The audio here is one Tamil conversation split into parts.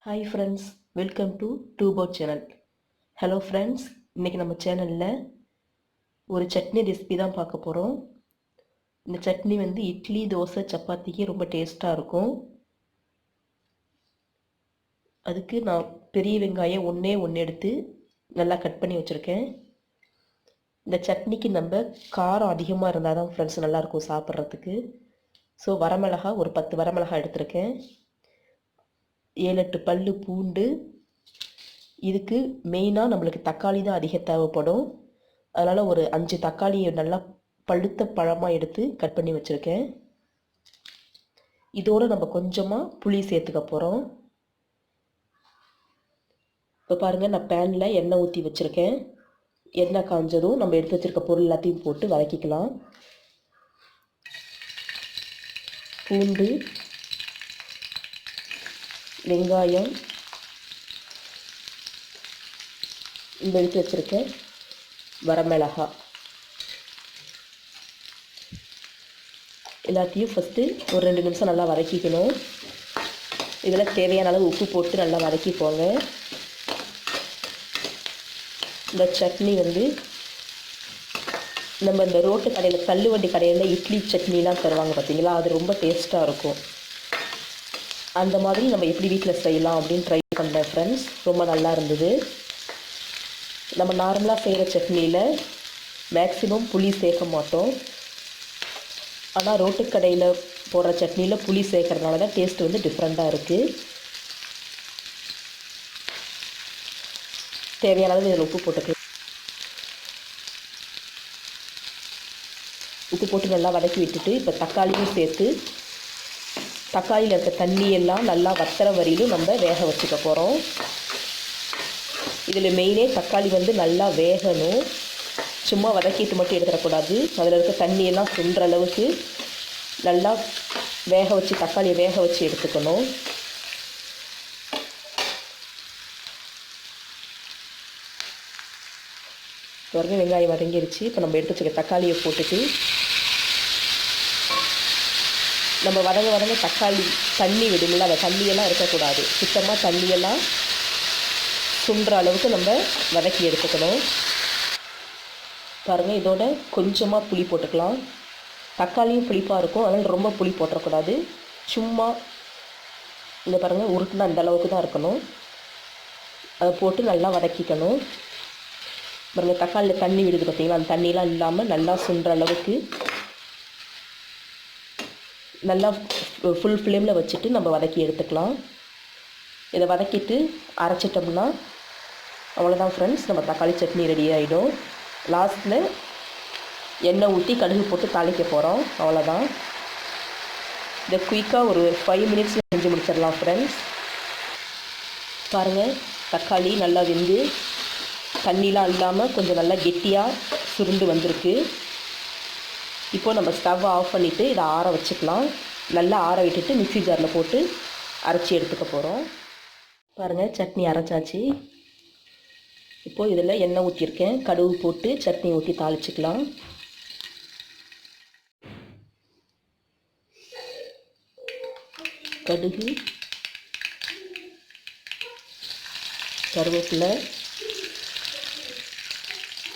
Hi friends, welcome to Tubo channel. Hello friends, இன்னைக்கு நம்ம சேனல்ல ஒரு சட்னி ரெசிபி தான் பார்க்க போறோம். இந்த சட்னி வந்து இட்லி, தோசை, சப்பாத்திக்கு ரொம்ப டேஸ்டா இருக்கும். அதுக்கு நான் பெரிய வெங்காயம் ஒண்ணே எடுத்து நல்லா கட் பண்ணி வச்சிருக்கேன். இந்த சட்னிக்கு நம்ம காரம் அதிகமா இருந்தா தான் friends நல்லா இருக்கும் சாப்பிட்றதுக்கு. ஸோ வரமிளகாய் ஒரு 10 வரமிளகாய் எடுத்திருக்கேன். 7-8 பல்லு பூண்டு. இதுக்கு மெயினாக நம்மளுக்கு தக்காளி தான் அதிக தேவைப்படும். அதனால் ஒரு 5 தக்காளியை நல்லா பழுத்த பழமாக எடுத்து கட் பண்ணி வச்சுருக்கேன். இதோடு நம்ம கொஞ்சமாக புளி சேர்த்துக்க போகிறோம். இப்போ பாருங்கள், நான் பேனில் எண்ணெய் ஊற்றி வச்சுருக்கேன். எண்ணெய் காஞ்சதும் நம்ம எடுத்து வச்சுருக்க பொருள் எல்லாத்தையும் போட்டு வதக்கிக்கலாம். பூண்டு, வெங்காயம், இந்த எடுத்து வச்சுருக்கேன் வரமிளகாய், எல்லாத்தையும் ஃபஸ்ட்டு ஒரு 2 நிமிஷம் நல்லா வதக்கிக்கணும். இதில் தேவையான அளவு உப்பு போட்டு நல்லா வதக்கிப்போங்க. இந்த சட்னி வந்து நம்ம இந்த ரோட்டு கடையில், தள்ளுவண்டி கடையில் இட்லி சட்னிலாம் தருவாங்க பார்த்தீங்களா, அது ரொம்ப டேஸ்ட்டாக இருக்கும். அந்த மாதிரி நம்ம எப்படி வீட்டில் செய்யலாம் அப்படின்னு ட்ரை பண்ணேன் ஃப்ரெண்ட்ஸ். ரொம்ப நல்லா இருந்தது. நம்ம நார்மலாக செய்கிற சட்னியில் மேக்ஸிமம் புளி சேர்க்க மாட்டோம். ஆனால் ரோட்டு கடையில் போடுற சட்னியில் புளி சேர்க்கறதுனால தான் டேஸ்ட் வந்து டிஃப்ரெண்ட்டாக இருக்குது. தேவையான அளவு இதில் உப்பு போட்டுக்கலாம். உப்பு போட்டு நல்லா வதக்கி விட்டுட்டு இப்போ தக்காளியும் சேர்த்து தக்காளியில் இருக்க தண்ணியெல்லாம் நல்லா வத்துற வரையிலும் நம்ம வேக வச்சுக்க போகிறோம். இதில் மெயினே தக்காளி வந்து நல்லா வேகணும். சும்மா வதக்கிட்டு மட்டும் எடுத்துடக்கூடாது. அதில் இருக்க தண்ணியெல்லாம் சுண்டுற அளவுக்கு நல்லா வேக வச்சு, தக்காளியை வேக வச்சு எடுத்துக்கணும். பாருங்க, வெங்காயம் வதங்கிருச்சு. இப்போ நம்ம எடுத்து வச்சுக்க தக்காளியை போட்டுட்டு நம்ம வதங்க தக்காளி தண்ணி விடுங்களா, அந்த தண்ணியெல்லாம் இருக்கக்கூடாது. சுத்தமாக தண்ணியெல்லாம் சுண்டுற அளவுக்கு நம்ம வதக்கி எடுத்துக்கணும். பாருங்கள், இதோட கொஞ்சமாக புளி போட்டுக்கலாம். தக்காளியும் புளிப்பாக இருக்கும், அதனால் ரொம்ப புளி போட்டுறக்கூடாது. சும்மா இந்த பாருங்கள், உருட்டுனா அந்த அளவுக்கு தான் இருக்கணும். அதை போட்டு நல்லா வதக்கிக்கணும். பாருங்கள், தக்காளியில் தண்ணி விடுது பார்த்தீங்களா, அந்த தண்ணியெலாம் இல்லாமல் நல்லா சுண்டுற அளவுக்கு நல்லா ஃபுல் ஃப்ளேமில் வச்சுட்டு நம்ம வதக்கி எடுத்துக்கலாம். இதை வதக்கிட்டு அரைச்சிட்டோம்னா அவ்வளோதான் ஃப்ரெண்ட்ஸ், நம்ம தக்காளி சட்னி ரெடி ஆகிடும். லாஸ்ட்டில் எண்ணெய் ஊற்றி கடுகு போட்டு தாளிக்க போகிறோம். அவ்வளோதான். இதை குயிக்காக ஒரு 5 மினிட்ஸில் செஞ்சு முடிச்சிடலாம் ஃப்ரெண்ட்ஸ். பாருங்கள், தக்காளி நல்லா வெந்து தண்ணிலாம் இல்லாமல் கொஞ்சம் நல்லா கெட்டியாக சுருண்டு வந்திருக்கு. இப்போது நம்ம ஸ்டவ் ஆஃப் பண்ணிவிட்டு இதை ஆற வச்சுக்கலாம். நல்லா ஆற விட்டுட்டு மிக்ஸி ஜாரில் போட்டு அரைச்சி எடுத்துக்க போகிறோம். பாருங்கள், சட்னி அரைச்சாச்சு. இப்போது இதில் எண்ணெய் ஊற்றிருக்கேன். கடுகு போட்டு சட்னி ஊற்றி தாளிச்சிக்கலாம். கடுகு, கருவேப்பிலை,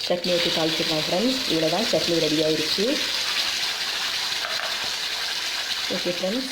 சட்னி ஊற்றி தாளிச்சிக்கலாம் ஃப்ரெண்ட்ஸ். இதில் தான் சட்னி ரெடி ஆகிடுச்சு. Okay friends,